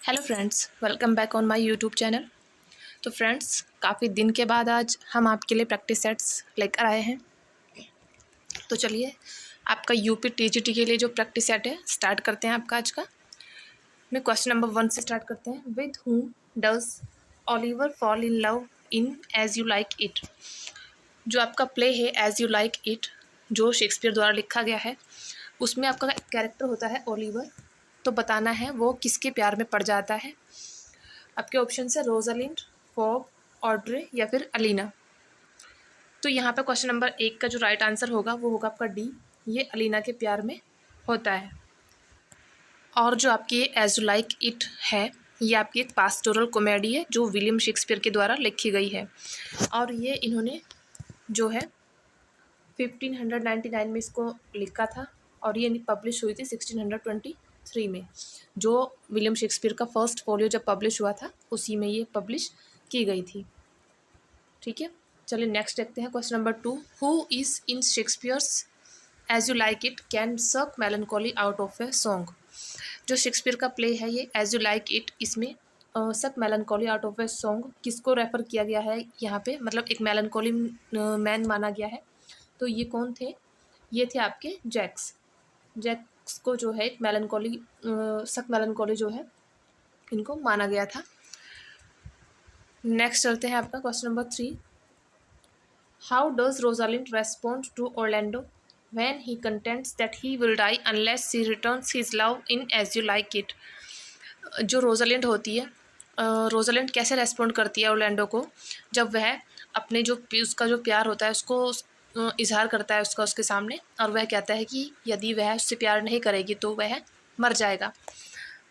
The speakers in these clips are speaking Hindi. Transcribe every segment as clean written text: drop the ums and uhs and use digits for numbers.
Hello friends, welcome back on my YouTube channel. तो फ्रेंड्स, काफ़ी दिन के बाद आज हम आपके लिए प्रैक्टिस सेट्स लेकर आए हैं। तो चलिए, आपका यूपी टीजीटी के लिए जो प्रैक्टिस सेट है स्टार्ट करते हैं आपका आज का। मैं क्वेश्चन नंबर 1 से स्टार्ट करते हैं। With whom does Oliver fall in love in As You Like It. जो आपका प्ले है एज यू लाइक इट, जो शेक्सपियर द्वारा लिखा गया है, उसमें आपका कैरेक्टर होता है ओलिवर। तो बताना है वो किसके प्यार में पड़ जाता है। आपके ऑप्शन है रोजालिंड, फॉग, ऑड्रे या फिर अलीना। तो यहाँ पे क्वेश्चन नंबर 1 का जो राइट आंसर होगा वो होगा आपका डी, ये अलीना के प्यार में होता है। और जो आपकी एज यू लाइक इट है, ये आपकी एक पास्टोरल कॉमेडी है जो विलियम शेक्सपियर के द्वारा लिखी गई है। और ये इन्होंने जो है 1599 में इसको लिखा था और ये पब्लिश हुई थी 1623 में। जो विलियम शेक्सपियर का फर्स्ट फोलियो जब पब्लिश हुआ था उसी में ये पब्लिश की गई थी। ठीक है, चलिए नेक्स्ट देखते हैं question number 2। Who is in Shakespeare's As You Like It can suck melancholy out of a song. जो शेक्सपियर का प्ले है ये एज यू लाइक इट, इसमें suck melancholy out of a song किसको रेफर किया गया है यहाँ पे, मतलब एक मेलनकॉली मैन माना गया है। तो ये कौन थे? ये थे आपके जैक्स। जैक्स को जो है एक मेलनकॉली सक मेलनकॉली जो है इनको माना गया था। नेक्स्ट चलते हैं आपका question number 3। How does Rosalind respond to Orlando when he contends that he will die unless she returns his love in As You Like It. जो रोजालिंड होती है, रोजालिंड कैसे रेस्पॉन्ड करती है ओरलैंडो को जब वह अपने जो उसका जो प्यार होता है उसको इजहार करता है उसका उसके सामने, और वह कहता है कि यदि वह उससे प्यार नहीं करेगी तो वह मर जाएगा।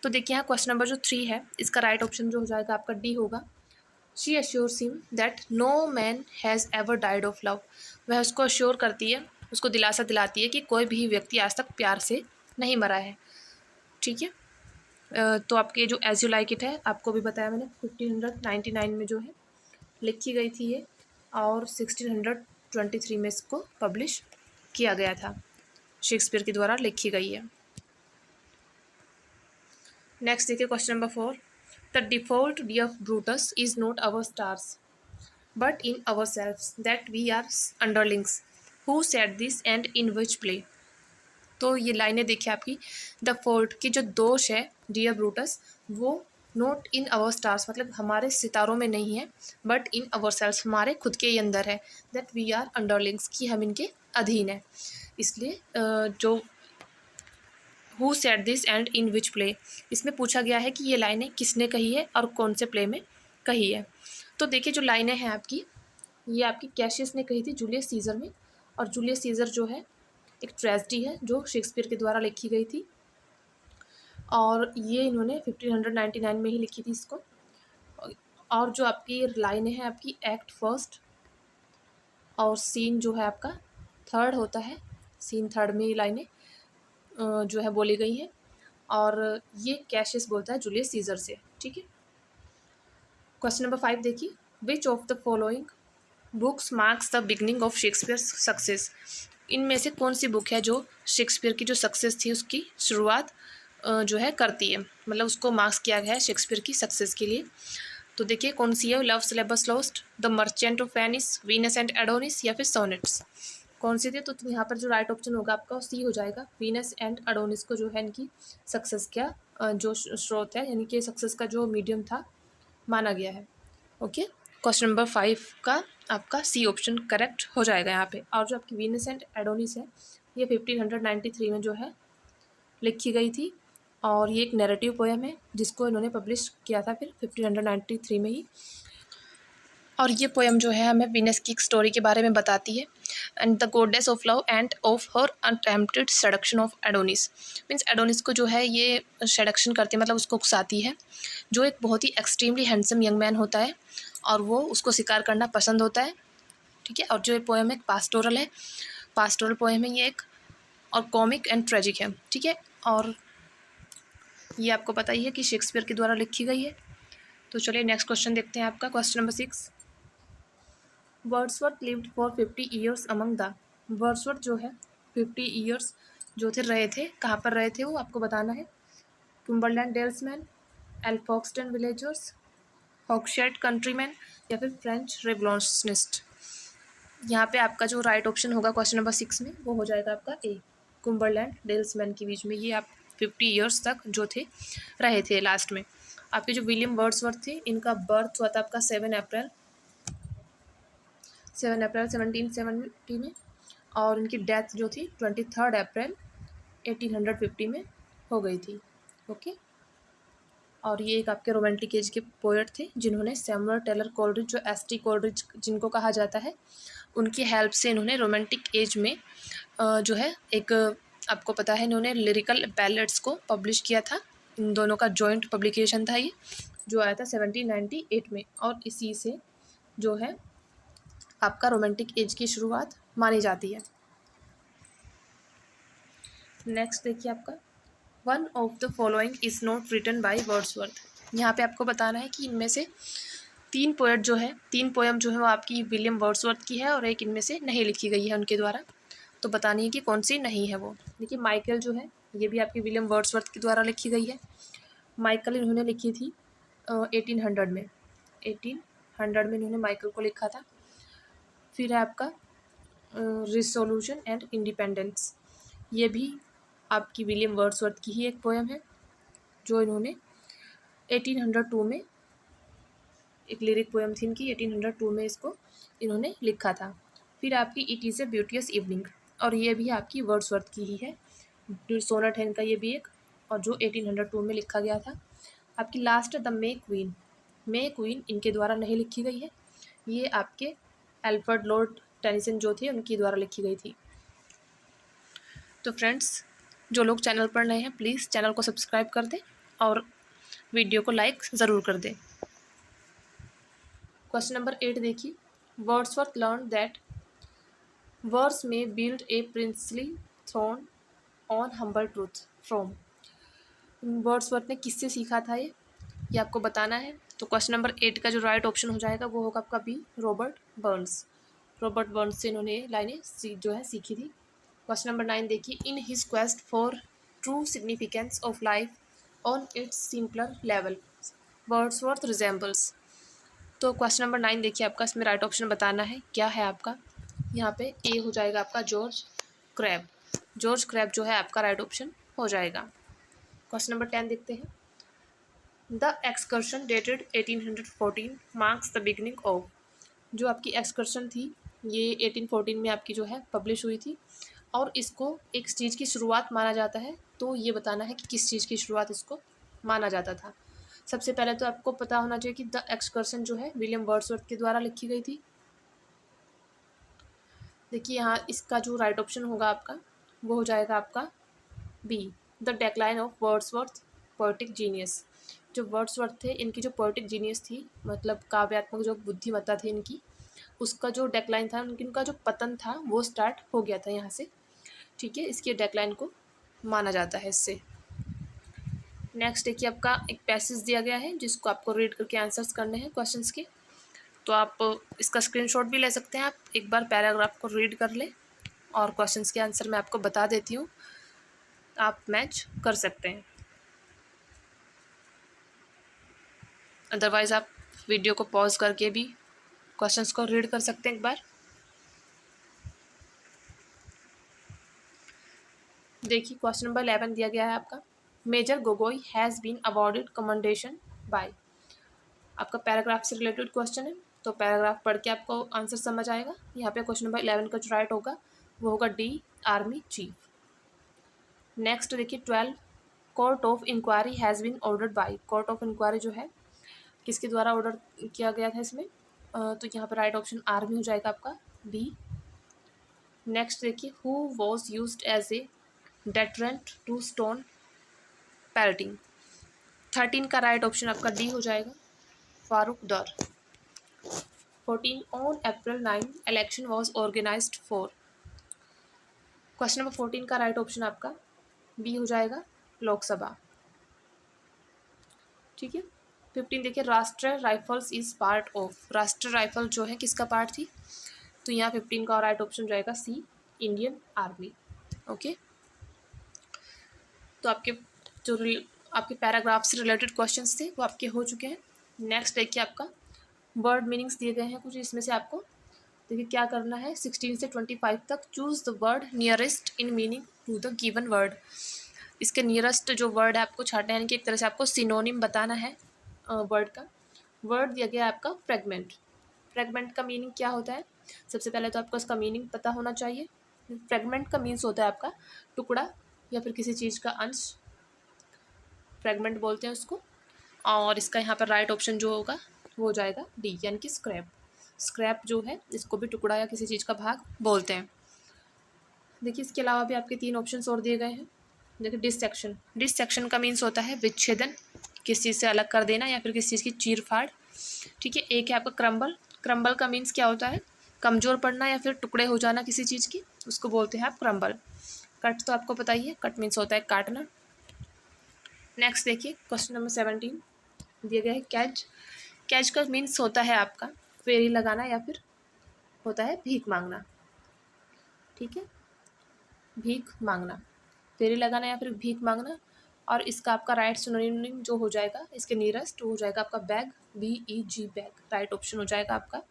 तो देखिए यहाँ क्वेश्चन नंबर जो 3 है, इसका राइट ऑप्शन जो हो जाएगा आपका डी होगा। She assures him that no man has ever died of love. वह उसको अश्योर करती है, उसको दिलासा दिलाती है कि कोई भी व्यक्ति आज तक प्यार से नहीं मरा है। ठीक है, तो आपके जो एज यू लाइक इट है, आपको भी बताया मैंने 1599 में जो है लिखी गई थी ये, और 1623 में इसको पब्लिश किया गया था, शेक्सपियर के द्वारा लिखी गई है। नेक्स्ट देखिए question number 4। The default d of Brutus is not our stars but in our selves that we are underlings. Who said this and in which play. तो ये लाइनें देखिए आपकी, द फॉल्ट की जो दोष है डियर ब्रूटस, वो नॉट इन अवर स्टार्स मतलब हमारे सितारों में नहीं है, बट इन अवर सेल्स हमारे खुद के ही अंदर है, दैट वी आर अंडरलिंग्स कि हम इनके अधीन है। इसलिए जो who said this and in which play, इसमें पूछा गया है कि ये लाइनें किसने कही है और कौन से प्ले में कही है। तो देखिए जो लाइनें हैं आपकी, ये आपकी कैशियस ने कही थी जूलियस सीजर में, और जूलियस सीजर जो है एक ट्रेजेडी है जो शेक्सपियर के द्वारा लिखी गई थी, और ये इन्होंने 1599 में ही लिखी थी इसको। और जो आपकी लाइनें हैं आपकी एक्ट फर्स्ट और सीन जो है आपका थर्ड होता है, सीन थर्ड में ये लाइनें जो है बोली गई हैं, और ये कैशियस बोलता है जूलियस सीजर से। ठीक है, क्वेश्चन नंबर 5 देखिए। Which of the following books marks the beginning of Shakespeare success. इनमें से कौन सी बुक है जो शेक्सपियर की जो सक्सेस थी उसकी शुरुआत जो है करती है, मतलब उसको मार्क्स किया गया है शेक्सपियर की सक्सेस के लिए। तो देखिए कौन सी है, love syllabus lost, the merchant of Venice, Venus and Adonis या फिर सोनेट्स। कौन सी थी? तो यहाँ पर जो राइट ऑप्शन होगा आपका सी हो जाएगा। वीनस एंड एडोनिस को जो है इनकी सक्सेस का जो स्रोत है, यानी कि सक्सेस का जो मीडियम था माना गया है। ओके, क्वेश्चन नंबर 5 का आपका सी ऑप्शन करेक्ट हो जाएगा यहाँ पे। और जो आपकी वीनस एंड एडोनिस है, ये 1593 में जो है लिखी गई थी, और ये एक नैरेटिव पोएम है जिसको इन्होंने पब्लिश किया था फिर 1593 में ही। और ये पोएम जो है हमें वीनस की एक स्टोरी के बारे में बताती है, and the goddess of love end of her attempted seduction of Adonis. Means Adonis को जो है ये सेडक्शन करती है, मतलब उसको उकसाती है, जो एक बहुत ही एक्सट्रीमली हैंडसम यंग मैन होता है और वो उसको शिकार करना पसंद होता है। ठीक है, और जो ये पोएम एक पास्टोरल है, पास्टोरल पोएम है ये एक, और कॉमिक एंड ट्रेजिक है। ठीक है, और ये आपको पता ही है कि शेक्सपियर के द्वारा लिखी गई है। तो चलिए नेक्स्ट क्वेश्चन देखते हैं आपका, question number 6। Wordsworth lived for 50 years among the. Wordsworth जो है 50 ईयर्स जो थे रहे थे, कहाँ पर रहे थे वो आपको बताना है। कुम्बरलैंड डेल्स मैन, एल्फॉक्सटन विलेजर्स, हॉकशेट कंट्रीमैन, या फिर फ्रेंच रेवोल्यूशनिस्ट। यहाँ पे आपका जो राइट ऑप्शन होगा क्वेश्चन नंबर 6 में वो हो जाएगा आपका ए, कुम्बरलैंड डेल्समैन के बीच में। ये आप 50 ईयर्स तक जो थे रहे थे लास्ट में। आपके जो विलियम वर्ड्सवर्थ थे, इनका बर्थ हुआ था आपका 7 अप्रैल 1770 में, और उनकी डेथ जो थी 23 अप्रैल 1850 में हो गई थी। ओके। और ये एक आपके रोमांटिक एज के पोएट थे जिन्होंने सैमुअल टेलर कोलरिज, जो एस.टी. कोलरिज जिनको कहा जाता है, उनकी हेल्प से इन्होंने रोमांटिक एज में जो है एक, आपको पता है, इन्होंने लिरिकल बैलेट्स को पब्लिश किया था। इन दोनों का जॉइंट पब्लिकेशन था ये, जो आया था 1798 में, और इसी से जो है आपका रोमांटिक एज की शुरुआत मानी जाती है। नेक्स्ट देखिए आपका, one of the following is not written by Wordsworth. यहाँ पे आपको बताना है कि इनमें से 3 पोएट जो है, 3 पोएम जो है वो आपकी विलियम वर्ड्सवर्थ की है और एक इनमें से नहीं लिखी गई है उनके द्वारा। तो बतानी है कि कौन सी नहीं है वो। देखिए माइकल जो है, ये भी आपकी विलियम वर्ड्सवर्थ के द्वारा लिखी गई है। माइकल इन्होंने लिखी थी 1800 में, 1800 में इन्होंने माइकल को लिखा था। फिर है आपका रिसोल्यूशन एंड इंडिपेंडेंस, ये भी आपकी विलियम वर्ड्सवर्थ की ही एक पोएम है, जो इन्होंने 1802 में, एक लिरिक पोएम थी इनकी, 1802 में इसको इन्होंने लिखा था। फिर आपकी इट इज़ ए ब्यूटियस इवनिंग, और ये भी आपकी वर्ड्सवर्थ की ही है, सोनेट है इनका ये भी एक, और जो 1802 में लिखा गया था। आपकी लास्ट द मे क्वीन इनके द्वारा नहीं लिखी गई है, ये आपके एल्फ्रेड लॉर्ड टेनिसन जो थे उनकी द्वारा लिखी गई थी। तो फ्रेंड्स, जो लोग चैनल पर नए हैं प्लीज़ चैनल को सब्सक्राइब कर दें और वीडियो को लाइक ज़रूर कर दें। क्वेश्चन नंबर 8 देखिए, वर्ड्सवर्थ लर्न दैट वर्स में build a princely throne on humble truth from. Wordsworth ने किससे सीखा था ये आपको बताना है। तो क्वेश्चन नंबर 8 का जो राइट ऑप्शन हो जाएगा वो होगा आपका बी, रॉबर्ट बर्न्स से इन्होंने लाइनें जो है सीखी थी। क्वेश्चन नंबर 9 देखिए, in his quest for true significance of life on it's simpler level Wordsworth resembles. तो क्वेश्चन नंबर 9 देखिए आपका, इसमें राइट ऑप्शन बताना है क्या है आपका। यहाँ पे ए हो जाएगा आपका जॉर्ज क्रैब जो है आपका राइट ऑप्शन हो जाएगा। क्वेश्चन नंबर 10 देखते हैं, the excursion dated 1814 marks the beginning of. जो आपकी एक्सकर्शन थी ये 1814 में आपकी जो है पब्लिश हुई थी, और इसको एक चीज़ की शुरुआत माना जाता है। तो ये बताना है कि किस चीज़ की शुरुआत इसको माना जाता था। सबसे पहले तो आपको पता होना चाहिए कि द एक्सकर्शन जो है विलियम वर्ड्सवर्थ के द्वारा लिखी गई थी। देखिए यहाँ इसका जो राइट ऑप्शन होगा आपका वो हो जाएगा आपका B, the decline of Wordsworth poetic genius. जो वर्ड्सवर्थ थे इनकी जो पोएटिक जीनियस थी, मतलब काव्यात्मक जो बुद्धिमत्ता थी इनकी, उसका जो डेक्लाइन था, इनका जो पतन था वो स्टार्ट हो गया था यहाँ से। ठीक है, इसके डेक्लाइन को माना जाता है इससे। नेक्स्ट देखिए आपका एक पैसेज दिया गया है जिसको आपको रीड करके आंसर्स करने हैं क्वेश्चंस के। तो आप इसका स्क्रीनशॉट भी ले सकते हैं, आप एक बार पैराग्राफ को रीड कर लें और क्वेश्चंस के आंसर मैं आपको बता देती हूँ, आप मैच कर सकते हैं। अदरवाइज़ आप वीडियो को पॉज करके भी क्वेश्चंस को रीड कर सकते हैं एक बार। देखिए क्वेश्चन नंबर 11 दिया गया है आपका, Major Gogoi has been awarded commendation by. आपका पैराग्राफ से रिलेटेड क्वेश्चन है, तो पैराग्राफ पढ़ के आपको आंसर समझ आएगा। यहाँ पे क्वेश्चन नंबर 11 का जो राइट होगा वो होगा डी, आर्मी चीफ। नेक्स्ट देखिए 12, court of inquiry has been ordered by. Court of inquiry जो है किसके द्वारा ऑर्डर किया गया था इसमें, तो यहाँ पर राइट ऑप्शन आर्मी हो जाएगा आपका बी। नेक्स्ट देखिए, who was used as a deterrent to stone pelting. 13 का राइट ऑप्शन आपका डी हो जाएगा, Farooq Dar. 14, on April 9 election was organised for. Question number 14 का राइट ऑप्शन आपका बी हो जाएगा, लोकसभा। ठीक है। 15 देखिए, राष्ट्रीय राइफल्स इज पार्ट ऑफ। राष्ट्रीय राइफल जो है किसका पार्ट थी, तो यहाँ 15 का राइट ऑप्शन रहेगा सी, इंडियन आर्मी। ओके, तो आपके जो आपके पैराग्राफ से रिलेटेड क्वेश्चंस थे वो आपके हो चुके हैं। नेक्स्ट देखिए आपका वर्ड मीनिंग्स दिए गए हैं कुछ, इसमें से आपको देखिए क्या करना है। 16 से 25 तक choose the word nearest in meaning to the given word. इसके नियरेस्ट जो वर्ड है आपको छाटना है, यानी कि एक तरह से आपको सिनोनिम बताना है वर्ड का। वर्ड दिया गया है आपका फ्रेगमेंट। फ्रेगमेंट का मीनिंग क्या होता है, सबसे पहले तो आपको इसका मीनिंग पता होना चाहिए। फ्रेगमेंट का मीन्स होता है आपका टुकड़ा या फिर किसी चीज़ का अंश, फ्रेगमेंट बोलते हैं उसको। और इसका यहाँ पर राइट ऑप्शन जो होगा वो हो जाएगा डी, यानी कि स्क्रैप। स्क्रैप जो है इसको भी टुकड़ा या किसी चीज़ का भाग बोलते हैं। देखिए इसके अलावा भी आपके 3 ऑप्शंस और दिए गए हैं। देखिए डिससेक्शन। डिससेक्शन का मीन्स होता है विच्छेदन, किसी चीज़ से अलग कर देना या फिर किसी चीज़ की चीर फाड़। ठीक है, एक है आपका क्रम्बल। क्रम्बल का मीन्स क्या होता है, कमज़ोर पड़ना या फिर टुकड़े हो जाना किसी चीज़ की, उसको बोलते हैं आप क्रम्बल। कट तो आपको पता ही है, कट मीन्स होता है काटना। नेक्स्ट देखिए क्वेश्चन नंबर 17 दिया गया है कैच। कैच का मीन्स होता है आपका फेरी लगाना या फिर होता है भीख मांगना। ठीक है, भीख मांगना, फेरी लगाना या फिर भीख मांगना। और इसका आपका राइट सिनोनिम जो हो जाएगा इसके नियरेस्ट हो जाएगा आपका bag, BEG bag, right option हो जाएगा आपका।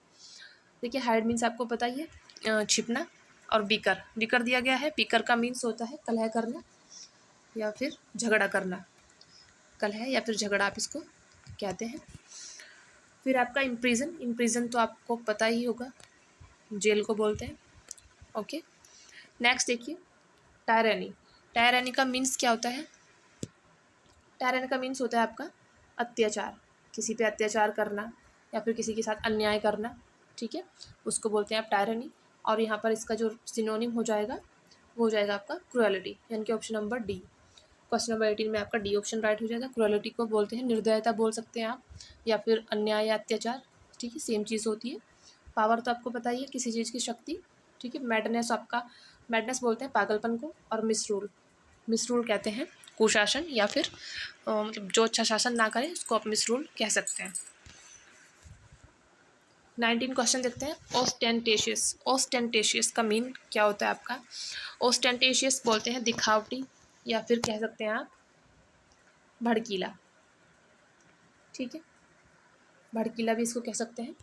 देखिए हाइड मीन्स आपको पता ही है छिपना। और बीकर, बीकर दिया गया है। बीकर का मीन्स होता है कलह करना या फिर झगड़ा करना, कलह या फिर झगड़ा आप इसको कहते हैं। फिर आपका इम्प्रिजन। इम्प्रिजन तो आपको पता ही होगा, जेल को बोलते हैं। ओके, नेक्स्ट देखिए टायरनी। टायरनी का मीन्स क्या होता है, टायरनी का मीन्स होता है आपका अत्याचार, किसी पे अत्याचार करना या फिर किसी के साथ अन्याय करना। ठीक है, उसको बोलते हैं आप टायरनी। और यहाँ पर इसका जो सिनोनिम हो जाएगा वो हो जाएगा आपका क्रुएलिटी, यानी कि option number D. Question number 18 में आपका डी ऑप्शन राइट हो जाएगा। क्रुएलिटी को बोलते हैं निर्दयता बोल सकते हैं आप, या फिर अन्याय या अत्याचार। ठीक है, सेम चीज़ होती है। पावर तो आपको पता ही है, किसी चीज़ की शक्ति। ठीक है, मैडनेस आपका, मैडनेस बोलते हैं पागलपन को। और मिसरूल, मिसरूल कहते हैं कुशासन या फिर मतलब जो अच्छा शासन ना करे उसको आप मिसरूल कह सकते हैं। 19 क्वेश्चन देखते हैं। ओस्टेंटेशियस। ओस्टेंटेशियस का मीन क्या होता है आपका, ओस्टेंटेशियस बोलते हैं दिखावटी या फिर कह सकते हैं आप भड़कीला। ठीक है, भड़कीला भी इसको कह सकते हैं।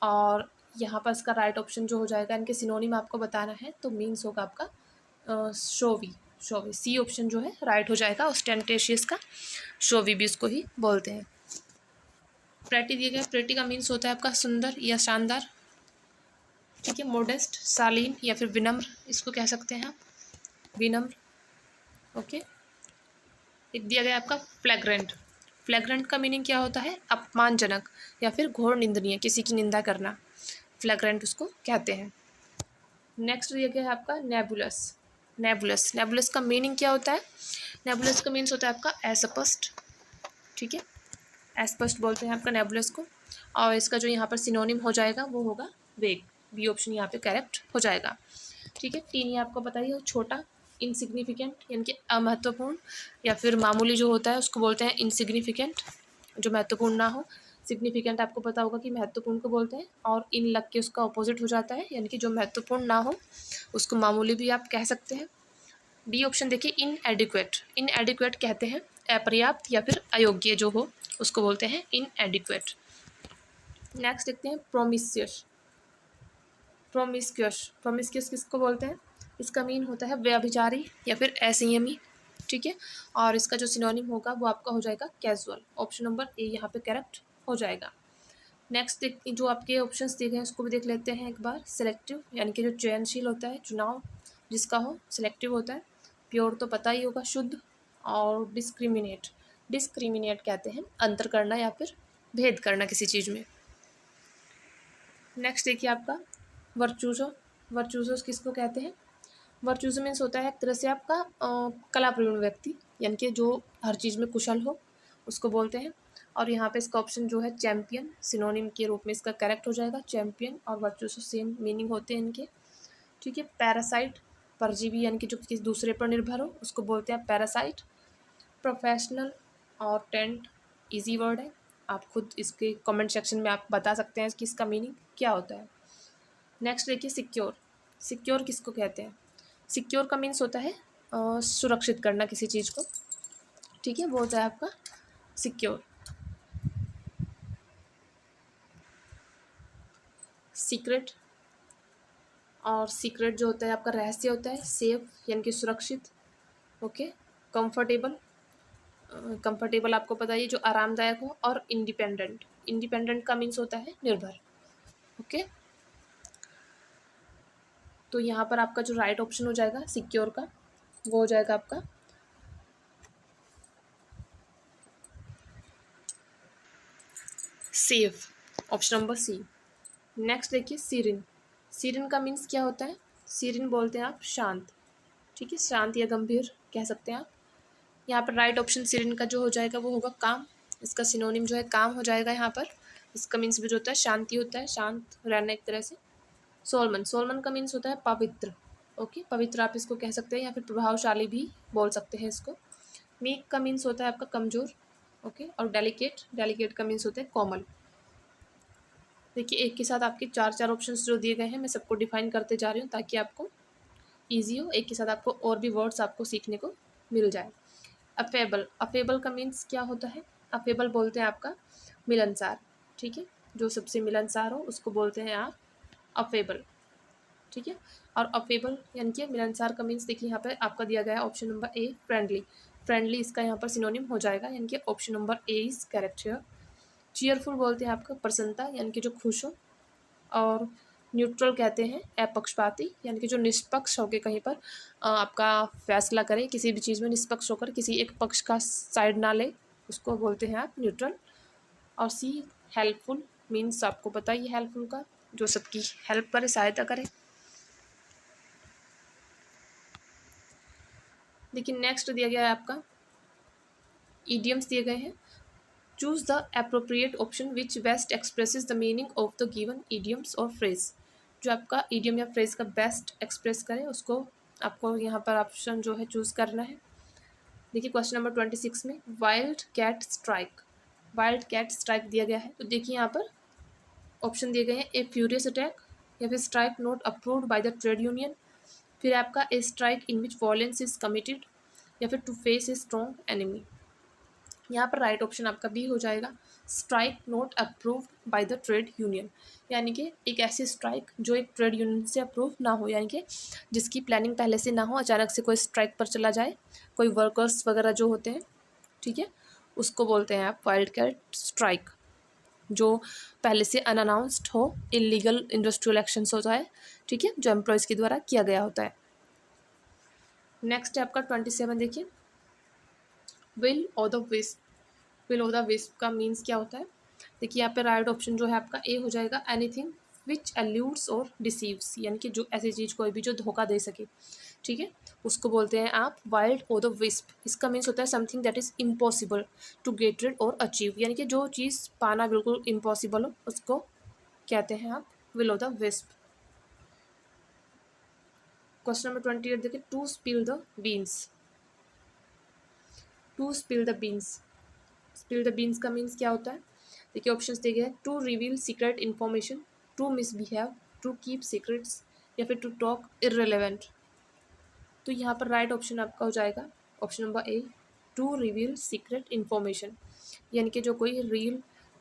और यहाँ पर इसका राइट ऑप्शन जो हो जाएगा, इनके सिनोनिम आपको बताना है तो मीन्स होगा आपका शोवी। शोवी, सी ऑप्शन जो है राइट हो जाएगा ओस्टेंटेशियस का। शोवी भी इसको ही बोलते हैं। प्रेटी दिया गया। प्रेटी का मीन्स होता है आपका सुंदर या शानदार। ठीक है, मोडेस्ट, शालीन या फिर विनम्र इसको कह सकते हैं आप, विनम्र। ओके, एक दिया गया आपका फ्लैग्रेंट। फ्लैग्रेंट का मीनिंग क्या होता है, अपमानजनक या फिर घोर निंदनीय, किसी की निंदा करना, फ्लैग्रेंट उसको कहते हैं। नेक्स्ट दिया गया है आपका नेबुलस। नेबुलस, नेबुलस का मीनिंग क्या होता है, नेबुलस का मीन्स होता है आपका अस्पष्ट। ठीक है, अस्पष्ट बोलते हैं आपका नेबुलस को। और इसका जो यहाँ पर सिनोनिम हो जाएगा वो होगा वेग, बी ऑप्शन यहाँ पे करेक्ट हो जाएगा। ठीक है, टीनी आपको पता ही हो, छोटा, इनसिग्निफिकेंट यानी कि अमहत्वपूर्ण, या फिर मामूली जो होता है उसको बोलते हैं इनसिग्निफिकेंट, जो महत्वपूर्ण ना हो। सिग्निफिकेंट आपको पता होगा कि महत्वपूर्ण को बोलते हैं, और इन लग के उसका अपोजिट हो जाता है, यानी कि जो महत्वपूर्ण ना हो उसको मामूली भी आप कह सकते हैं। डी ऑप्शन देखिए इनएडिक्वेट। इनएडिक्वेट कहते हैं अपर्याप्त या फिर अयोग्य जो हो उसको बोलते हैं इनएडिक्वेट। नेक्स्ट देखते हैं प्रोमिसियस। प्रोमिस्क्यूस, प्रोमिस्क्यूस किसको बोलते हैं, इसका मीन होता है व्यभिचारी या फिर असंयमी। ठीक है, और इसका जो सिनोनिम होगा वो आपका हो जाएगा कैजुअल। ऑप्शन नंबर ए यहाँ पे करेक्ट हो जाएगा। नेक्स्ट जो आपके ऑप्शंस दिए गए हैं उसको भी देख लेते हैं एक बार। सिलेक्टिव यानी कि जो चयनशील होता है, चुनाव जिसका हो, सिलेक्टिव होता है। प्योर तो पता ही होगा, शुद्ध। और डिस्क्रिमिनेट, डिस्क्रिमिनेट कहते हैं अंतर करना या फिर भेद करना किसी चीज़ में। नेक्स्ट देखिए आपका वर्चूजो। वर्चूजो किसको कहते हैं, वर्चूजो मीन्स होता है एक तरह से आपका कला प्रवीण व्यक्ति, यानी कि जो हर चीज़ में कुशल हो उसको बोलते हैं। और यहाँ पे इसका ऑप्शन जो है चैम्पियन, सिनोनिम के रूप में इसका करेक्ट हो जाएगा। चैम्पियन और वर्चूजो सेम मीनिंग होते हैं इनके। ठीक है, पैरासाइट, परजीवी यानी कि जो किसी दूसरे पर निर्भर हो उसको बोलते हैं पैरासाइट। प्रोफेशनल और टेंट इजी वर्ड है, आप खुद इसके कमेंट सेक्शन में आप बता सकते हैं कि इसका मीनिंग क्या होता है। नेक्स्ट देखिए सिक्योर। सिक्योर किसको कहते हैं, सिक्योर का मीन्स होता है सुरक्षित करना किसी चीज़ को। ठीक है, वो होता है आपका सिक्योर। सीक्रेट, और सीक्रेट जो होता है आपका रहस्य होता है। सेफ यानी कि सुरक्षित। ओके। कंफर्टेबल, कंफर्टेबल आपको पता है जो आरामदायक हो। और इंडिपेंडेंट, इंडिपेंडेंट का मीन्स होता है निर्भर। ओके। तो यहाँ पर आपका जो राइट ऑप्शन हो जाएगा सिक्योर का, वो हो जाएगा आपका safe, option number C. Next देखिए सीरिन। सीरिन का मीन्स क्या होता है? सीरिन बोलते हैं आप शांत। ठीक है, शांत या गंभीर कह सकते हैं आप। यहाँ पर राइट ऑप्शन सीरिन का जो हो जाएगा वो होगा काम। इसका सिनोनिम जो है काम हो जाएगा यहाँ पर। इसका मीन्स भी जो होता है शांति होता है, शांत रहना एक तरह से। सोलमन, सोलमन का मीन्स होता है पवित्र। ओके, पवित्र आप इसको कह सकते हैं या फिर प्रभावशाली भी बोल सकते हैं इसको। मीक का मीन्स होता है आपका कमज़ोर। ओके। और डेलिकेट, डेलिकेट का मीन्स होता है कोमल। देखिए एक के साथ आपके चार चार ऑप्शंस जो दिए गए हैं मैं सबको डिफाइन करते जा रही हूँ ताकि आपको ईजी हो। एक के साथ आपको और भी वर्ड्स आपको सीखने को मिल जाए। अफेबल, अफेबल का मीन्स क्या होता है? अफेबल बोलते हैं आपका मिलनसार। ठीक है, जो सबसे मिलनसार हो उसको बोलते हैं आप अफेबल। ठीक है। और अफेबल यानी कि मिलनसार का मीन्स देखिए यहाँ पे आपका दिया गया है option number a friendly. Friendly इसका यहाँ पर सिनोनिम हो जाएगा, यानी कि option number A is correct here. Cheerful बोलते हैं आपका प्रसन्नता, यानी कि जो खुश हो। और न्यूट्रल कहते हैं अपक्षपाती, यानी कि जो निष्पक्ष होकर कहीं पर आपका फैसला करे, किसी भी चीज़ में निष्पक्ष होकर किसी एक पक्ष का साइड ना ले, उसको बोलते हैं आप न्यूट्रल। और सी हेल्पफुल मीन्स आपको पता ही है हेल्पफुल का, जो सबकी हेल्प करे, सहायता करे। देखिए नेक्स्ट दिया गया है आपका ईडियम्स दिए गए हैं। Choose the appropriate option which best expresses the meaning of the given idioms और फ्रेज। जो आपका ईडियम या फ्रेज का बेस्ट एक्सप्रेस करे उसको आपको यहाँ पर ऑप्शन जो है चूज करना है। देखिए क्वेश्चन नंबर 26 में wild cat strike, wild cat strike दिया गया है। तो देखिए यहाँ पर ऑप्शन दिए गए हैं ए फ्यूरियस अटैक, या फिर strike not approved by the trade union, फिर आपका a strike in which violence is committed, या फिर to face a strong enemy. यहाँ पर राइट ऑप्शन आपका बी हो जाएगा strike not approved by the trade union, यानी कि एक ऐसी स्ट्राइक जो एक ट्रेड यूनियन से अप्रूव ना हो, यानी कि जिसकी प्लानिंग पहले से ना हो, अचानक से कोई स्ट्राइक पर चला जाए, कोई वर्कर्स वगैरह जो होते हैं, ठीक है, उसको बोलते हैं आप वाइल्ड कैट स्ट्राइक। जो पहले से अनअनाउंस्ड हो, इलीगल इंडस्ट्रियल एक्शंस होता है, ठीक है, जो एम्प्लॉयज़ के द्वारा किया गया होता है। नेक्स्ट है आपका 27 देखिए विल और द विस्प। विल और द विस्प का मीन्स क्या होता है? देखिए यहाँ पे राइट ऑप्शन जो है आपका ए हो जाएगा एनीथिंग विच एल्यूड्स और डिसीव्स, यानी कि जो ऐसी चीज़ कोई भी जो धोखा दे सके, ठीक है, उसको बोलते हैं आप वाइल्ड और द विस्प। इसका मीन्स होता है something that is impossible to get rid or achieve, यानी कि जो चीज़ पाना बिल्कुल इम्पॉसिबल हो उसको कहते हैं आप विल और द विस्प। क्वेश्चन नंबर 28 देखिए to spill the beans. To spill the beans, spill the beans का मीन्स क्या होता है? देखिए ऑप्शंस दिए गए to reveal secret information, to misbehave, to keep secrets, या फिर टू टॉक इररिलेवेंट। तो यहाँ पर राइट ऑप्शन आपका हो जाएगा option number A to reveal secret information, यानी कि जो कोई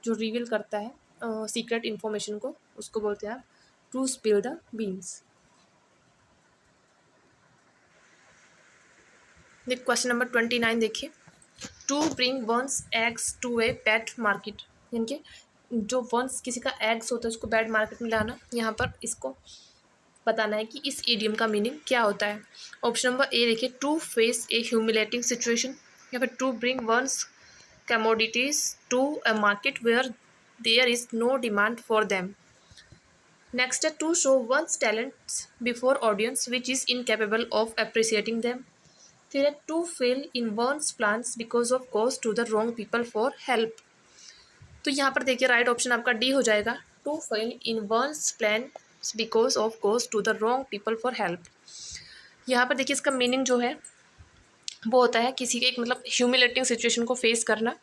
जो रिवील करता है सीक्रेट इन्फॉर्मेशन को, उसको बोलते हैं आप to spill the beans. Question number 29 देखिए to bring one's eggs to a bad market, यानी कि जो वंस किसी का एग्स होता है उसको बैड मार्केट में लाना। यहाँ पर इसको बताना है कि इस इडियम का मीनिंग क्या होता है। ऑप्शन नंबर ए देखिए to face a humiliating situation, या फिर to bring one's commodities to a market where there is no demand for them. Next है to show one's talents before audience which is incapable of appreciating them. फिर है to fail in one's plans because of goes to the wrong people for help. तो यहाँ पर देखिए राइट ऑप्शन आपका डी हो जाएगा to fail in one's plan because of goes to the wrong people for help. यहाँ पर देखिए इसका मीनिंग जो है वो होता है किसी के एक मतलब ह्यूमिलेटिंग सिचुएशन को फेस करना,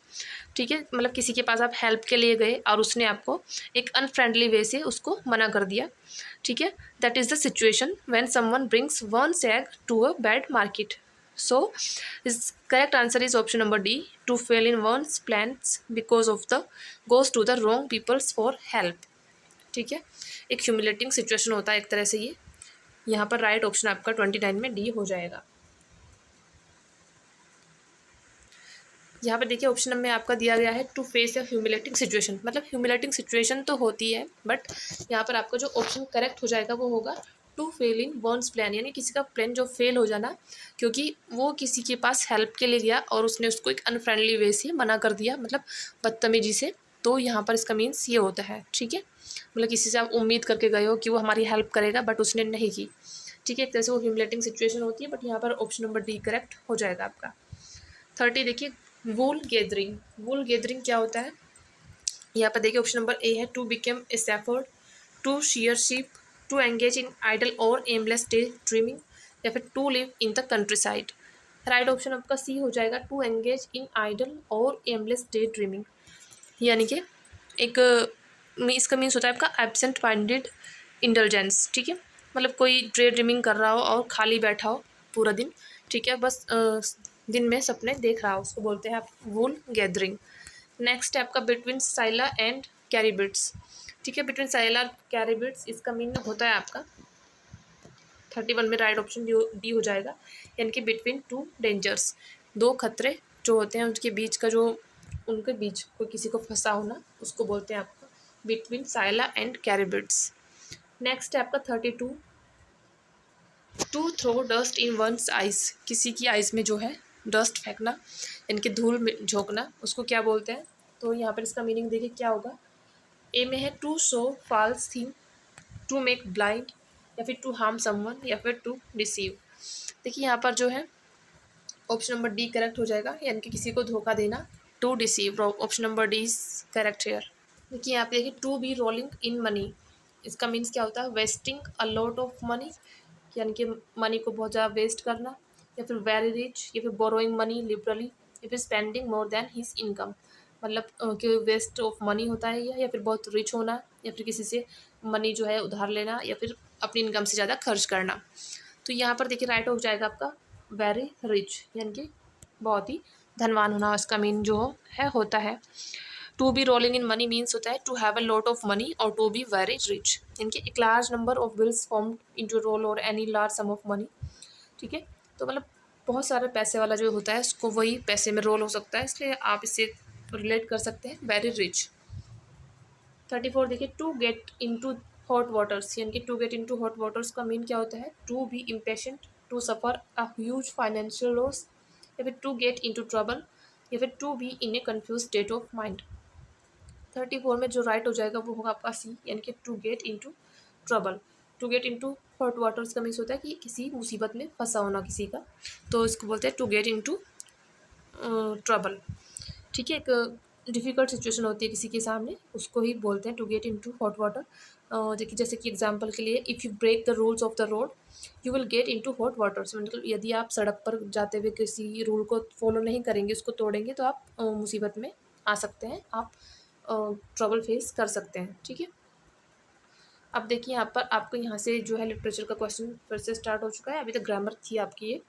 ठीक है, मतलब किसी के पास आप हेल्प के लिए गए और उसने आपको एक अनफ्रेंडली वे से उसको मना कर दिया, ठीक है, that is the situation when someone brings one's egg to a bad market. So is correct answer is option number D. To fail in one's plans because of the goes to the wrong peoples for help. ठीक है, एक ह्यूमिलेटिंग सिचुएशन होता है एक तरह से ये। यहाँ पर राइट ऑप्शन आपका 29 में डी हो जाएगा। यहाँ पर देखिए ऑप्शन में आपका दिया गया है to face a humiliating situation, मतलब ह्यूमिलेटिंग सिचुएशन तो होती है, बट यहाँ पर आपका जो ऑप्शन करेक्ट हो जाएगा वो होगा to fail in one's plan, यानी किसी का प्लान जो फेल हो जाना क्योंकि वो किसी के पास हेल्प के लिए गया और उसने उसको एक अनफ्रेंडली वे से मना कर दिया, मतलब बदतमीजी से। तो यहाँ पर इसका मीन्स ये होता है, ठीक है, मतलब किसी से आप उम्मीद करके गए हो कि वो हमारी हेल्प करेगा बट उसने नहीं की, ठीक है, एक तरह से वो ह्यूमिलेटिंग सिचुएशन होती है। बट यहाँ पर ऑप्शन नंबर डी करेक्ट हो जाएगा आपका। 30 देखिए वूल गैदरिंग। वूल गैदरिंग क्या होता है, यहाँ पर देखिए ऑप्शन नंबर ए है to become a shepherd, to share sheep, to engage in idle or aimless daydreaming, या फिर to live in the countryside. Right option आपका सी हो जाएगा to engage in idle or aimless daydreaming, यानी कि एक इसका मीन्स होता है आपका एब्सेंट माइंडेड इंटेलिजेंस, ठीक है, मतलब कोई डे ड्रीमिंग कर रहा हो और खाली बैठा हो पूरा दिन, ठीक है, बस दिन में सपने देख रहा हो, उसको बोलते हैं आप वूल गैदरिंग। नेक्स्ट है आपका बिटवीन साइला एंड कैरिबिट्स, ठीक है, बिटवीन साइला कैरिबिट्स इसका मीन होता है आपका 31 में राइट ऑप्शन डी हो जाएगा, यानी कि बिटवीन टू डेंजर्स, दो खतरे जो होते हैं उसके बीच का जो उनके बीच कोई किसी को फंसा होना उसको बोलते हैं आपका between Scylla and Charybdis. Next है आपका 32 to throw dust in one's eyes, किसी की आइज में जो है डस्ट फेंकना इनके धूल में झोंकना उसको क्या बोलते हैं। तो यहाँ पर इसका मीनिंग देखिए क्या होगा, ए में है to show false thing, to make blind, या फिर टू हार्म समवन, या फिर टू डिसीव। देखिए यहाँ पर जो है ऑप्शन नंबर डी करेक्ट हो जाएगा, यानी कि किसी को धोखा देना, to deceive, option number D is correct here. देखिए यहाँ पे देखिए to be rolling in money, इसका मीन्स क्या होता है, wasting a lot of money, यानी कि मनी को बहुत ज़्यादा वेस्ट करना, या फिर वेरी रिच, या फिर बोरोइंग मनी लिबरली, या फिर spending more than his income, मतलब कि वेस्ट ऑफ मनी होता है या फिर बहुत रिच होना, या फिर किसी से मनी जो है उधार लेना, या फिर अपनी इनकम से ज़्यादा खर्च करना। तो यहाँ पर देखिए राइट हो जाएगा आपका वेरी रिच, यानी कि बहुत ही धनवान होना उसका मीन जो है होता है। To be rolling in money means होता है to have a lot of money और टू बी वेरी रिच, इनके एक large number of bills form into roll or any large sum of money, ठीक है, तो मतलब बहुत सारे पैसे वाला जो होता है उसको वही पैसे में रोल हो सकता है, इसलिए आप इससे रिलेट कर सकते हैं वेरी रिच। 34 देखिए to get into hot waters, यानी कि to get into hot waters का मीन क्या होता है, to be impatient, to suffer a huge financial loss, या फिर टू गेट इनटू ट्रबल, या फिर to be in a confuse state of mind. 34 में जो राइट हो जाएगा वो होगा आपका सी, यानी कि to get into trouble. To get into hot waters का मीन्स होता है कि किसी मुसीबत में फंसा होना किसी का, तो इसको बोलते हैं टू गेट इनटू ट्रबल, ठीक है, एक डिफ़िकल्ट सिचुएशन होती है किसी के सामने उसको ही बोलते हैं to get into hot water. देखिए जैसे कि एग्जांपल के लिए if you break the rules of the road you will get into hot waters, मतलब यदि आप सड़क पर जाते हुए किसी रूल को फॉलो नहीं करेंगे, उसको तोड़ेंगे, तो आप मुसीबत में आ सकते हैं, आप ट्रबल फेस कर सकते हैं, ठीक है। अब देखिए यहाँ पर आपको यहाँ से जो है लिटरेचर का क्वेश्चन फिर से स्टार्ट हो चुका है, अभी तक ग्रामर थी आपकी ये।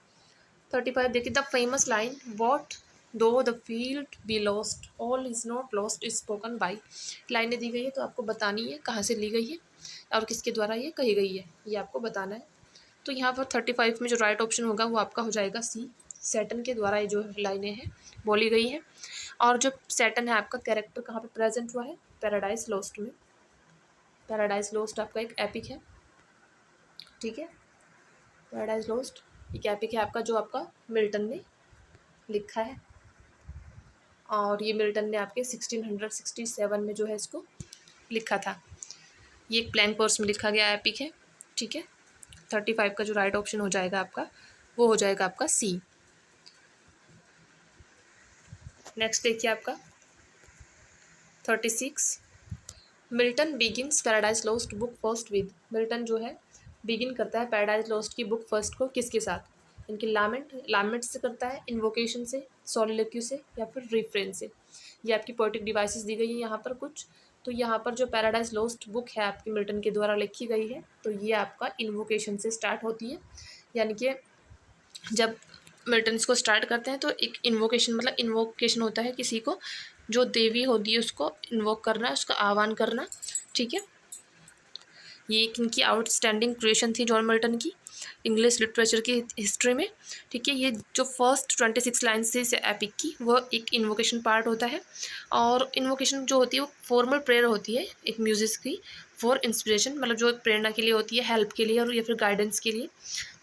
35 देखिए द फेमस लाइन वॉट दो the field be lost all is not lost is spoken by, लाइनें दी गई है तो आपको बतानी है कहाँ से ली गई है और किसके द्वारा ये कही गई है, ये आपको बताना है। तो यहाँ पर 35 में जो राइट ऑप्शन होगा वो आपका हो जाएगा सी, सैटन के द्वारा ये जो लाइनें हैं बोली गई हैं। और जो सैटन है आपका कैरेक्टर कहाँ पे प्रेजेंट हुआ है, पैराडाइज लॉस्ट में। पैराडाइज लॉस्ट आपका एक एपिक है, ठीक है, पैराडाइज लॉस्ट एक एपिक है आपका जो आपका मिल्टन ने लिखा है, और ये मिल्टन ने आपके 1667 में जो है इसको लिखा था। ये एक प्लैंक वर्स में लिखा गया एपिक है, ठीक है। 35 का जो राइट ऑप्शन हो जाएगा आपका वो हो जाएगा आपका सी। नेक्स्ट देखिए आपका 36 Milton begins paradise lost book first with, Milton जो है बिगिन करता है पैराडाइज लॉस्ट की बुक फर्स्ट को किसके साथ, इनके लामेंट से करता है, इन्वोकेशन से, सॉलिलोक्यू से, या फिर रिफ्रेन से। ये आपकी पोएटिक डिवाइसेस दी गई है यहाँ पर कुछ। तो यहाँ पर जो पैराडाइज लॉस्ट बुक है आपकी मिल्टन के द्वारा लिखी गई है, तो ये आपका इन्वोकेशन से स्टार्ट होती है, यानी कि जब मिल्टन इसको स्टार्ट करते हैं तो एक इन्वोकेशन, मतलब इन्वोकेशन होता है किसी को, जो देवी होती है उसको इन्वोक करना, उसका आह्वान करना। ठीक है, ये एक इनकी आउटस्टैंडिंग क्रिएशन थी जॉन मिल्टन की इंग्लिश लिटरेचर की हिस्ट्री में। ठीक है, ये जो फर्स्ट 26 लाइन्स थी इस एपिक की, वह एक इन्वोकेशन पार्ट होता है। और इन्वोकेशन जो होती है वो फॉर्मल प्रेयर होती है एक म्यूजिक की, फॉर इंस्पिरेशन, मतलब जो प्रेरणा के लिए होती है, हेल्प के लिए और या फिर गाइडेंस के लिए।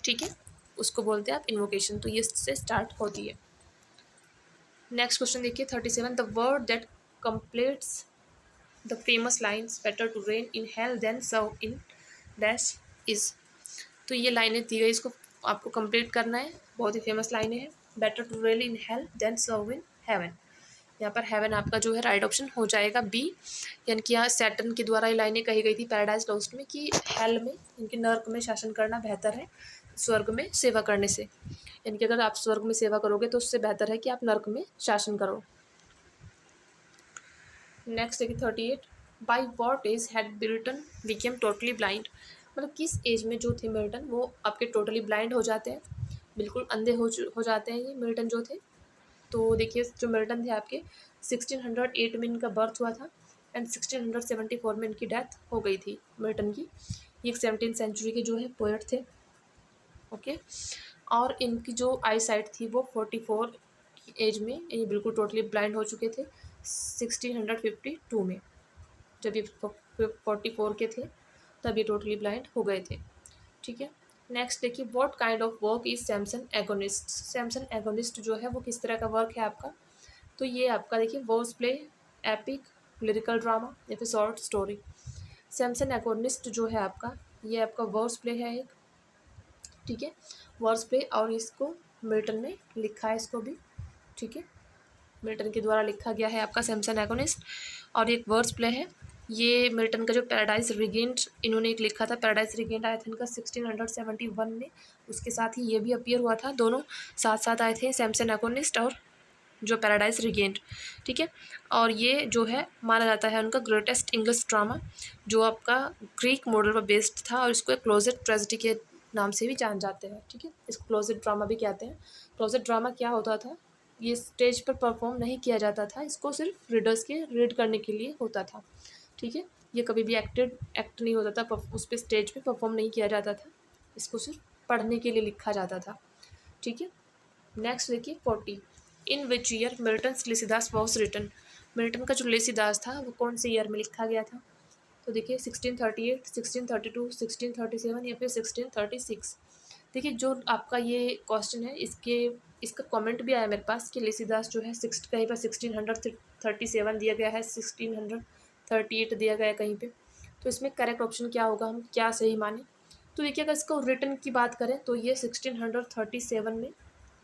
ठीक है, उसको बोलते हैं आप इन्वोकेशन। तो ये इससे स्टार्ट होती है। नेक्स्ट क्वेश्चन देखिए 37, the word that completes the famous lines better to reign in hell than serve in dash is. तो ये लाइनें दी गई, इसको आपको कंप्लीट करना है। बहुत ही फेमस लाइनें हैं। बेटर टू रेल in hell than serve in heaven. यहाँ पर हेवन आपका जो है राइट ऑप्शन हो जाएगा बी। यानी कि यहाँ सैटर्न के द्वारा ये लाइनें कही गई थी पैराडाइज लॉस्ट में कि हेल में, इनके नर्क में शासन करना बेहतर है स्वर्ग में सेवा करने से। यानी कि अगर आप स्वर्ग में सेवा करोगे तो उससे बेहतर है कि आप नर्क में शासन करो। नेक्स्ट देखिए 38, by what age had Milton became totally blind. मतलब किस एज में जो थे मिल्टन वो आपके टोटली ब्लाइंड हो जाते हैं, बिल्कुल अंधे हो जाते हैं ये मिल्टन जो थे। तो देखिए जो मिल्टन थे आपके 1608 में इनका बर्थ हुआ था एंड 1674 में इनकी डेथ हो गई थी मिल्टन की। ये एक 17th सेंचुरी के जो है पोएट थे। ओके, और इनकी जो आई साइट थी वो 44 की एज में ये बिल्कुल टोटली ब्लाइंड हो चुके थे 1652 में। जब ये 44 के थे तब ये टोटली ब्लाइंड हो गए थे। ठीक है, नेक्स्ट देखिए what kind of work is Samson agonist. Samson agonist जो है वो किस तरह का वर्क है आपका, तो ये आपका देखिए verse play, epic, lyrical drama या फिर शॉर्ट स्टोरी। सैमसन एगोनिस्ट जो है आपका, ये आपका वर्स प्ले है एक। ठीक है, वर्स प्ले, और इसको मिल्टन ने लिखा है इसको भी। ठीक है, मिल्टन के द्वारा लिखा गया है आपका सैमसन एगोनिस्ट, और एक वर्स प्ले है। ये मिल्टन का जो पैराडाइज रिगेंट इन्होंने एक लिखा था, पैराडाइज रिगेंट आया था इनका 1671 में, उसके साथ ही ये भी अपीयर हुआ था, दोनों साथ साथ आए थे सैमसन एगोनिस्ट और जो पैराडाइज रिगेंट। ठीक है, और ये जो है माना जाता है उनका ग्रेटेस्ट इंग्लिश ड्रामा, जो आपका ग्रीक मॉडल पर बेस्ड था, और इसको एक क्लोजेट ट्रेजेडी के नाम से भी जान जाते हैं। ठीक है, इसको क्लोजेट ड्रामा भी कहते हैं। क्लोजेट ड्रामा क्या होता था, ये स्टेज पर परफॉर्म नहीं किया जाता था, इसको सिर्फ रीडर्स के रीड करने के लिए होता था। ठीक है, ये कभी भी एक्ट नहीं होता था, उस पर स्टेज पे परफॉर्म नहीं किया जाता था, इसको सिर्फ पढ़ने के लिए लिखा जाता था। ठीक है, नेक्स्ट देखिए 40, in which year Milton's Lycidas was written. Milton का जो लिसिदास था वो कौन से ईयर में लिखा गया था, तो देखिए 1638, 1632, 1637 या फिर 1636। देखिए जो आपका ये क्वेश्चन है इसका कमेंट भी आया मेरे पास कि लिसिदास जो है कहीं पर 1637 दिया गया है, 1638 दिया गया है कहीं पे। तो इसमें करेक्ट ऑप्शन क्या होगा, हम क्या सही माने। तो देखिए अगर इसको रिटन की बात करें तो ये 1637 में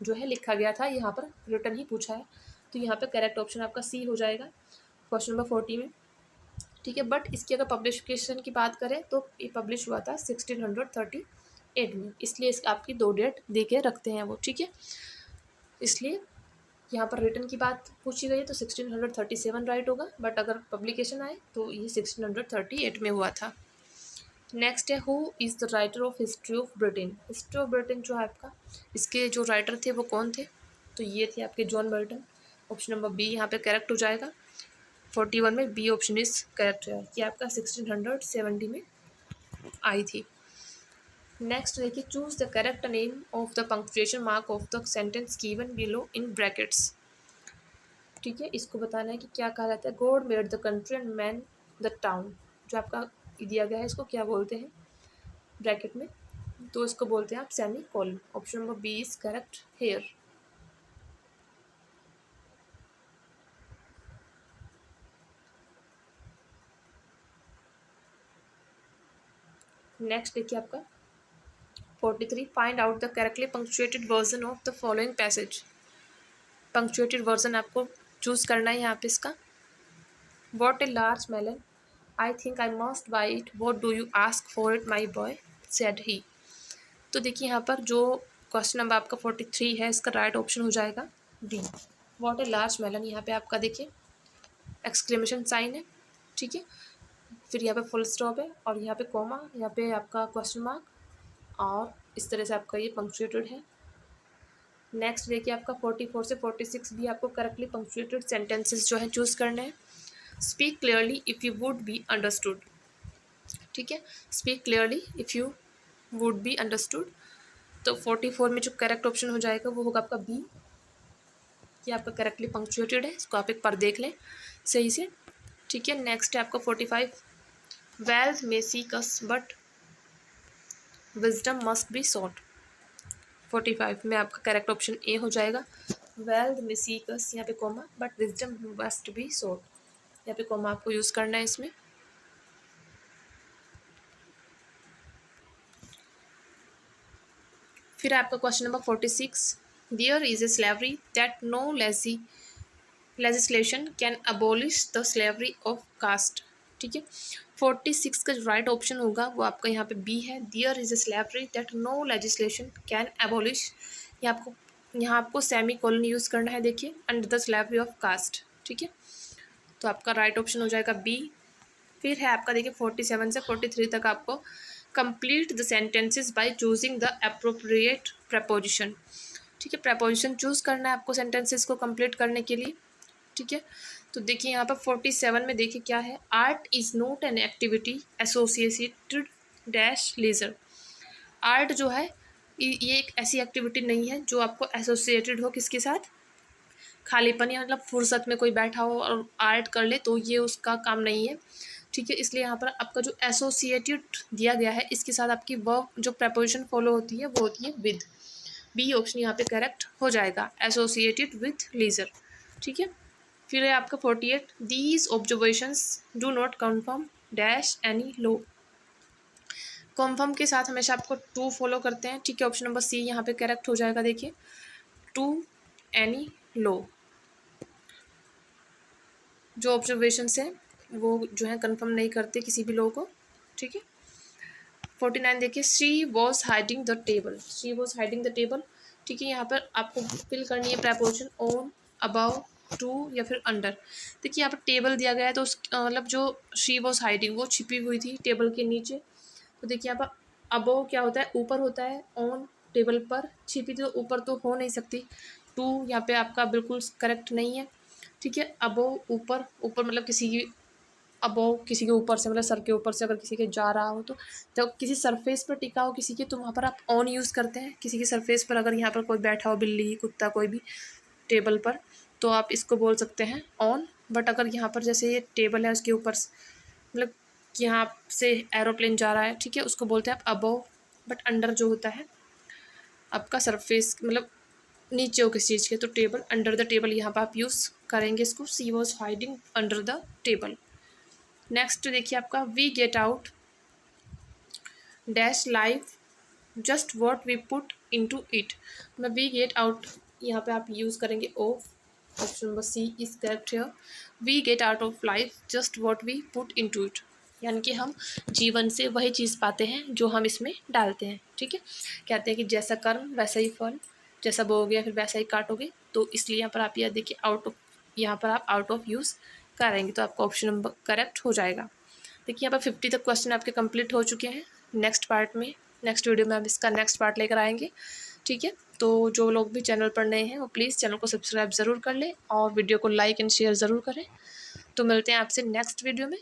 जो है लिखा गया था, यहाँ पर रिटन ही पूछा है, तो यहाँ पे करेक्ट ऑप्शन आपका सी हो जाएगा क्वेश्चन नंबर 40 में। ठीक है, बट इसकी अगर पब्लिकेशन की बात करें तो ये पब्लिश हुआ था 1638 में, इसलिए इस आपकी 2 डेट दे के रखते हैं वो। ठीक है, इसलिए यहाँ पर रिटन की बात पूछी गई है तो 1637 राइट होगा, बट अगर पब्लिकेशन आए तो ये 1638 में हुआ था। नेक्स्ट है who is the writer of history of Britain. History of Britain जो है आपका, इसके जो राइटर थे वो कौन थे, तो ये थे आपके John Milton. Option number B यहाँ पे करेक्ट हो जाएगा। 41 में बी ऑप्शन इज करेक्ट है कि आपका 1670 में आई थी। नेक्स्ट देखिए choose the correct name of the punctuation mark of the sentence given below in brackets. ठीक है, इसको बताना है कि क्या कहा जाता है, God made the country and man the town. जो आपका दिया गया है इसको क्या बोलते हैं ब्रैकेट में, तो इसको बोलते हैं आप semicolon. Option number B is correct here. Next देखिए आपका 43, find out the correctly punctuated version of the following passage. Punctuated version आपको चूज करना है यहाँ पे इसका। What a large melon, I think I must buy it, what do you ask for it my boy said he. तो देखिए यहाँ पर जो क्वेश्चन नंबर आपका 43 है इसका राइट ऑप्शन हो जाएगा D, what a large melon. यहाँ पे आपका देखिए एक्सक्लेमेशन साइन है। ठीक है, फिर यहाँ पे फुल स्टॉप है और यहाँ पे कॉमा, यहाँ पे आपका क्वेश्चन मार्क, और इस तरह से आपका ये पंक्चुएटेड है। नेक्स्ट देखिए आपका 44 से 46 भी आपको करेक्टली पंक्चुएटेड सेंटेंसेस जो है चूज करने हैं। Speak clearly if you would be understood, ठीक है, speak clearly if you would be understood. तो 44 में जो करेक्ट ऑप्शन हो जाएगा वो होगा आपका बी, ये आपका करेक्टली पंक्चुएटेड है, इसको आप एक बार देख लें सही से, ठीक है। नेक्स्ट है आपका 45, wealth may seek us but wisdom must be sought. 45 में आपका करेक्ट ऑप्शन ए हो जाएगा, वेल्थ मे सीक अस, यहाँ पे comma, but wisdom must be sought, यहाँ पे कॉमा आपको यूज़ करना है इसमें। फिर आपका question number 46, there is a slavery that no legislation can abolish the slavery of caste, ठीक है। 46 का जो राइट ऑप्शन होगा वो आपका यहाँ पे बी है, there is a slavery that no legislation can abolish. यहाँ आपको सेमी कोलन यूज़ करना है, देखिए, under the slavery of caste, ठीक है। तो आपका राइट ऑप्शन हो जाएगा बी। फिर है आपका देखिए 47 से 43 तक आपको complete the sentences by choosing the appropriate preposition, ठीक है। प्रपोजिशन चूज करना है आपको सेंटेंसेस को कंप्लीट करने के लिए, ठीक है। तो देखिए यहाँ पर 47 में देखिए क्या है, art is not an activity associated dash leisure. Art जो है ये एक ऐसी एक्टिविटी नहीं है जो आपको एसोसिएटेड हो किसके साथ, खालीपन या मतलब फुर्सत में कोई बैठा हो और आर्ट कर ले, तो ये उसका काम नहीं है, ठीक है। इसलिए यहाँ पर आपका जो एसोसिएटेड दिया गया है इसके साथ आपकी वर्ब जो प्रपोजिशन फॉलो होती है वो होती है विद। बी ऑप्शन यहाँ पे करेक्ट हो जाएगा, एसोसिएटेड विद लीजर, ठीक है। फिर है आपका 48, these observations do not confirm dash any law. Confirm के साथ हमेशा आपको टू फॉलो करते हैं, ठीक है। ऑप्शन नंबर सी यहाँ पे करेक्ट हो जाएगा, देखिए, टू एनी लॉ। जो ऑब्जर्वेशन है वो जो है कंफर्म नहीं करते किसी भी लॉ को, ठीक है। 49 देखिए, she was hiding the table, she was hiding the table, ठीक है। यहाँ पर आपको फिल करनी है प्रपोजिशन ऑन, अबाउ, टू या फिर अंडर। देखिए यहाँ पर टेबल दिया गया है तो उस मतलब जो शी वॉज हाइडिंग वो छिपी हुई थी टेबल के नीचे, तो देखिए यहाँ पर अबाउ क्या होता है, ऊपर होता है, ऑन टेबल पर, छिपी तो ऊपर तो हो नहीं सकती, टू यहाँ पे आपका बिल्कुल करेक्ट नहीं है, ठीक है। अबोव ऊपर, ऊपर मतलब किसी की, अबोव किसी के ऊपर से मतलब सर के ऊपर से अगर किसी के जा रहा हो तो किसी सरफेस पर टिका हो किसी के, तो वहाँ पर आप ऑन यूज़ करते हैं। किसी की सरफेस पर अगर यहाँ पर कोई बैठा हो, बिल्ली, कुत्ता, कोई भी टेबल पर, तो आप इसको बोल सकते हैं ऑन। बट अगर यहाँ पर जैसे ये टेबल है उसके ऊपर मतलब यहाँ से एरोप्लेन जा रहा है, ठीक है, उसको बोलते हैं आप अबोव। बट अंडर जो होता है आपका सरफेस मतलब नीचे हो किसी चीज़ के, तो टेबल, अंडर द टेबल यहाँ पर आप यूज़ करेंगे इसको, she was hiding under the table. Next देखिए आपका, we get out dash life just what we put into it. मतलब वी गेट आउट यहाँ पे आप यूज़ करेंगे of, option number C is correct here, we get out of life just what we put into it, यानी कि हम जीवन से वही चीज़ पाते हैं जो हम इसमें डालते हैं, ठीक है। कहते हैं कि जैसा कर्म वैसा ही फल, जैसा बोओगे फिर वैसा ही काटोगे, तो इसलिए यहाँ पर आप यह देखिए आउट ऑफ, यहाँ पर आप आउट ऑफ यूज़ करेंगे, तो आपका ऑप्शन नंबर करेक्ट हो जाएगा। देखिए यहाँ पर 50 तक क्वेश्चन आपके कंप्लीट हो चुके हैं। नेक्स्ट पार्ट में, नेक्स्ट वीडियो में हम इसका नेक्स्ट पार्ट लेकर आएंगे, ठीक है। तो जो लोग भी चैनल पर नए हैं वो प्लीज़ चैनल को सब्सक्राइब ज़रूर कर लें और वीडियो को लाइक एंड शेयर ज़रूर करें। तो मिलते हैं आपसे नेक्स्ट वीडियो में।